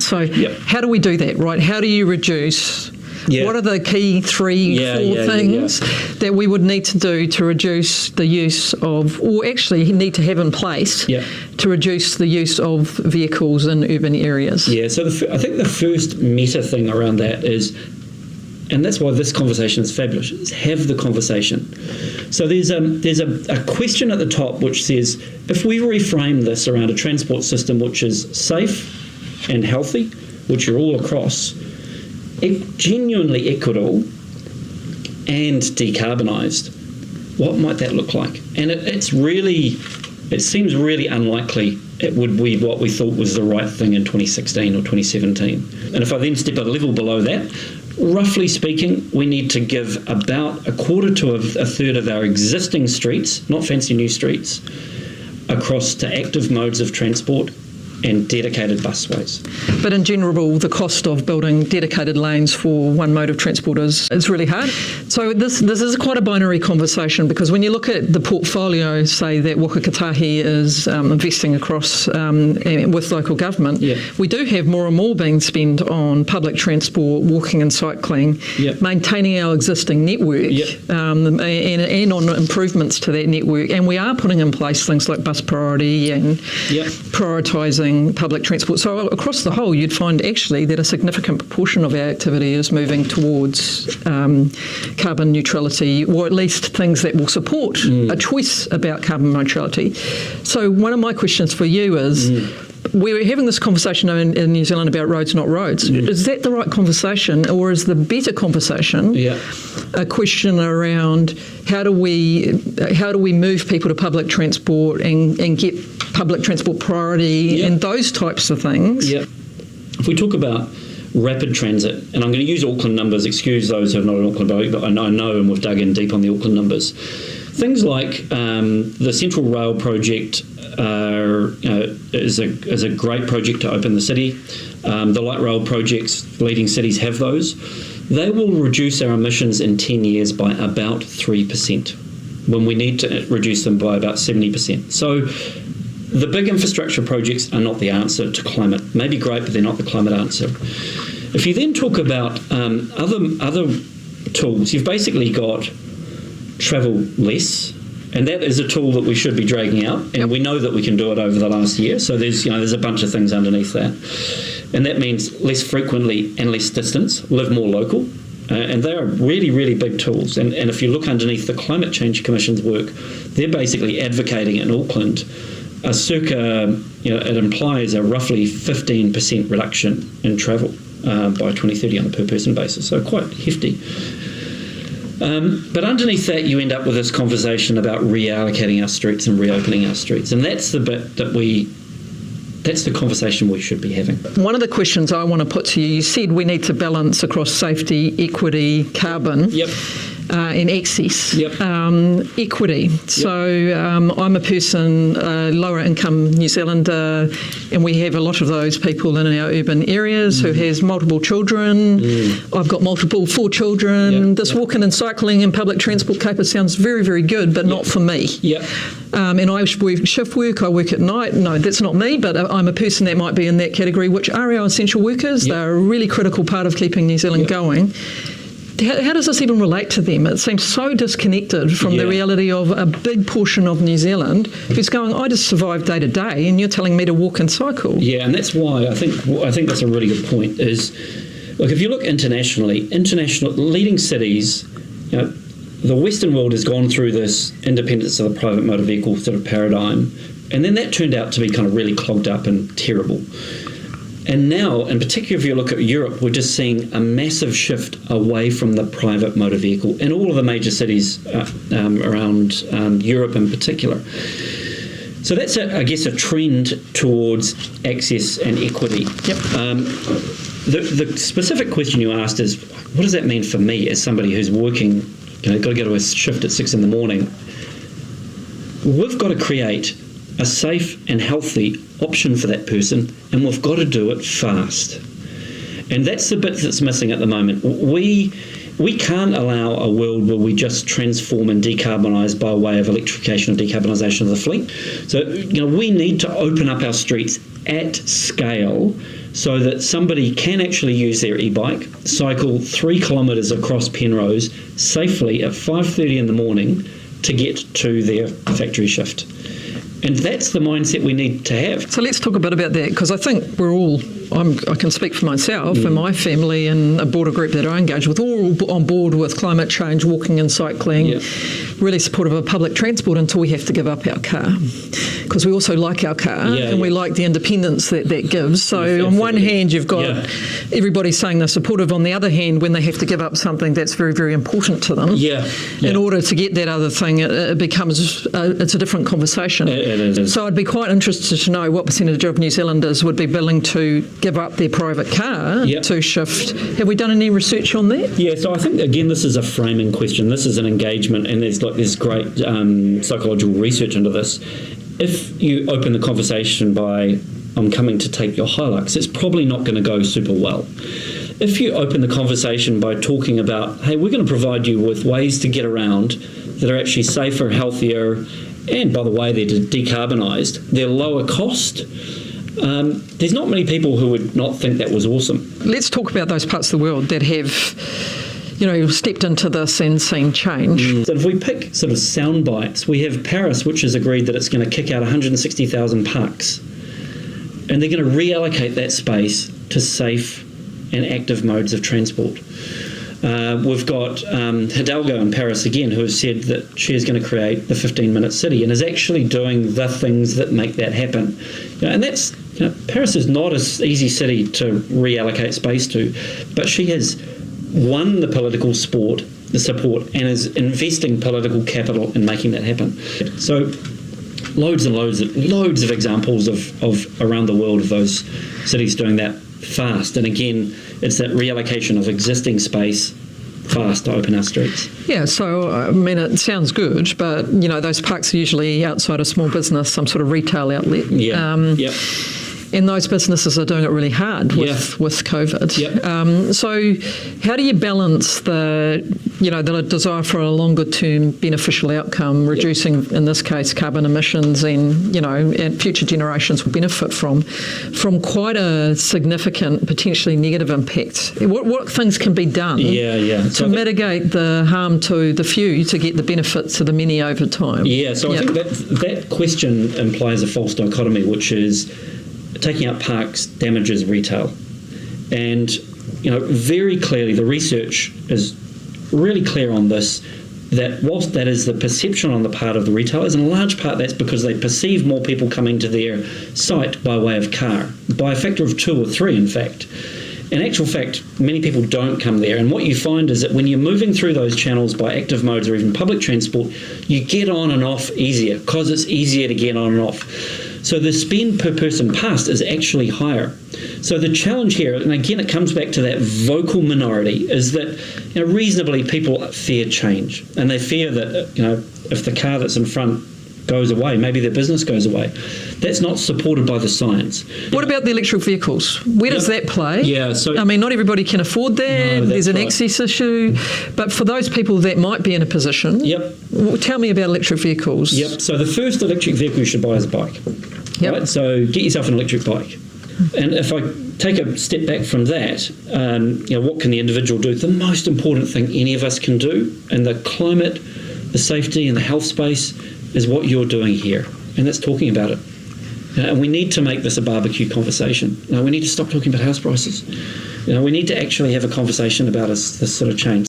So how do we do that, right? How do you reduce... What are the key four things that we would need to do to reduce the use of, or actually need to have in place to reduce the use of vehicles in urban areas? Yeah, so I think the first meta thing around that is, and that's why this conversation is fabulous, is have the conversation. So there's a question at the top which says, if we reframe this around a transport system which is safe and healthy, which are all across, genuinely equitable and decarbonised, what might that look like? And it seems really unlikely it would be what we thought was the right thing in 2016 or 2017. And if I then step a level below that, roughly speaking, we need to give about a quarter to a third of our existing streets, not fancy new streets, across to active modes of transport and dedicated busways. But in general, the cost of building dedicated lanes for one mode of transport is really hard. So this is quite a binary conversation, because when you look at the portfolio, say, that Waka Kotahi is investing across with local government, we do have more and more being spent on public transport, walking and cycling, maintaining our existing network, and on improvements to that network. And we are putting in place things like bus priority and prioritising public transport. So across the whole, you'd find actually that a significant proportion of our activity is moving towards carbon neutrality, or at least things that will support a choice about carbon neutrality. So one of my questions for you is, we were having this conversation in New Zealand about roads, not roads. Is that the right conversation, or is the better conversation a question around how do we move people to public transport and get public transport priority and those types of things? If we talk about rapid transit, and I'm going to use Auckland numbers, excuse those who are not in Auckland, but I know, and we've dug in deep on the Auckland numbers. Things like the Central Rail project is a great project to open the city. The light rail projects, leading cities have those. They will reduce our emissions in 10 years by about 3%, when we need to reduce them by about 70%. So the big infrastructure projects are not the answer to climate. Maybe great, but they're not the climate answer. If you then talk about other tools, you've basically got travel less, and that is a tool that we should be dragging out, and we know that we can do it over the last year. So there's a bunch of things underneath that, and that means less frequently and less distance, live more local, and they are really, really big tools. And if you look underneath the Climate Change Commission's work, they're basically advocating in Auckland a circa, it implies a roughly 15% reduction in travel by 2030 on a per person basis, so quite hefty. But underneath that, you end up with this conversation about reallocating our streets and reopening our streets. And that's the bit that's the conversation we should be having. One of the questions I want to put to you, you said we need to balance across safety, equity, carbon. And access. Equity. So I'm a person, lower income New Zealander, and we have a lot of those people in our urban areas who has multiple children. I've got 4 children. This walking and cycling and public transport caper sounds very, very good, but not for me. And I work shift work, I work at night. No, that's not me, but I'm a person that might be in that category, which are our essential workers. They're a really critical part of keeping New Zealand going. How does this even relate to them? It seems so disconnected from the reality of a big portion of New Zealand who's going, I just survive day to day, and you're telling me to walk and cycle. And that's why I think that's a really good point. Is, look, if you look international leading cities, the Western world has gone through this independence of the private motor vehicle sort of paradigm, and then that turned out to be kind of really clogged up and terrible. And now, in particular, if you look at Europe, we're just seeing a massive shift away from the private motor vehicle in all of the major cities around Europe in particular. So that's, I guess, a trend towards access and equity. The specific question you asked is, what does that mean for me as somebody who's working, got to go to a shift at 6 a.m? We've got to create a safe and healthy option for that person, and we've got to do it fast. And that's the bit that's missing at the moment. We can't allow a world where we just transform and decarbonise by way of electrification and decarbonisation of the fleet. So, we need to open up our streets at scale so that somebody can actually use their e-bike, cycle 3 kilometres across Penrose safely at 5:30 in the morning to get to their factory shift. And that's the mindset we need to have. So let's talk a bit about that, because I think we're all, I can speak for myself and my family and a broader group that I engage with, all on board with climate change, walking and cycling, really supportive of public transport until we have to give up our car. Because we also like our car and we like the independence that gives. So on one hand, you've got everybody saying they're supportive. On the other hand, when they have to give up something that's very, very important to them, in order to get that other thing, it becomes, it's a different conversation. It is. So I'd be quite interested to know what percentage of New Zealanders would be willing to give up their private car to shift. Have we done any research on that? Yeah, so I think, again, this is a framing question. This is an engagement, and there's great psychological research into this. If you open the conversation by, I'm coming to take your Hilux, it's probably not going to go super well. If you open the conversation by talking about, hey, we're going to provide you with ways to get around that are actually safer, healthier, and by the way, they're decarbonised, they're lower cost, there's not many people who would not think that was awesome. Let's talk about those parts of the world that have, stepped into this and seen change. So if we pick sort of sound bites, we have Paris, which has agreed that it's going to kick out 160,000 parks, and they're going to reallocate that space to safe and active modes of transport. We've got Hidalgo in Paris again, who has said that she is going to create the 15-minute city and is actually doing the things that make that happen. And that's, Paris is not an easy city to reallocate space to, but she has won the political support and is investing political capital in making that happen. So loads and loads of examples of around the world of those cities doing that fast. And again, it's that reallocation of existing space fast to open our streets. Yeah, so I mean, it sounds good, but those parks are usually outside of small business, some sort of retail outlet. And those businesses are doing it really hard with COVID. So how do you balance the desire for a longer term beneficial outcome, reducing, in this case, carbon emissions and future generations will benefit from quite a significant, potentially negative impact? What things can be done to mitigate the harm to the few to get the benefits to the many over time? Yeah, so I think that question implies a false dichotomy, which is taking out parks damages retail. And, very clearly the research is really clear on this, that whilst that is the perception on the part of the retailers, in large part that's because they perceive more people coming to their site by way of car, by a factor of 2 or 3 in fact. In actual fact, many people don't come there, and what you find is that when you're moving through those channels by active modes or even public transport, you get on and off easier because it's easier to get on and off. So the spend per person passed is actually higher. So the challenge here, and again it comes back to that vocal minority, is that reasonably people fear change, and they fear that if the car that's in front goes away, maybe their business goes away. That's not supported by the science. What about the electric vehicles? Where does that play? Yeah, so I mean, not everybody can afford that. No, there's an access issue. But for those people that might be in a position, tell me about electric vehicles. So the first electric vehicle you should buy is a bike. Right? So get yourself an electric bike. And if I take a step back from that, what can the individual do? The most important thing any of us can do in the climate, the safety and the health space is what you're doing here, and that's talking about it. And we need to make this a barbecue conversation. We need to stop talking about house prices. We need to actually have a conversation about this sort of change.